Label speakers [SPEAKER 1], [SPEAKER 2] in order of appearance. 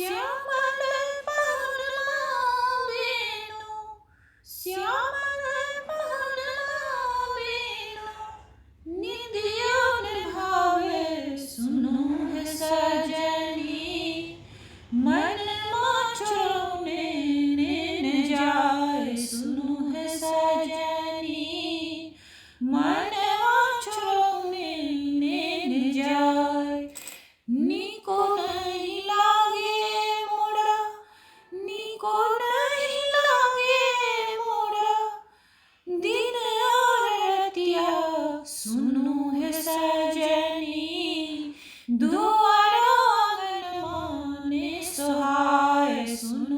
[SPEAKER 1] श्यामल पहुनमा बेनु, श्यामल पहुनमा बेनु, निंदियो न भावे सुनो है सजनी, मन मोचरोने न जाए सुनो है सजनी, मन मोचरोने न जाए। नीको नहीं लागे मोरा, नीको नहीं लागे मोरा, दिन और रतिया सुनो है सजनी, दुआर आंगन माने सुहाए सुनो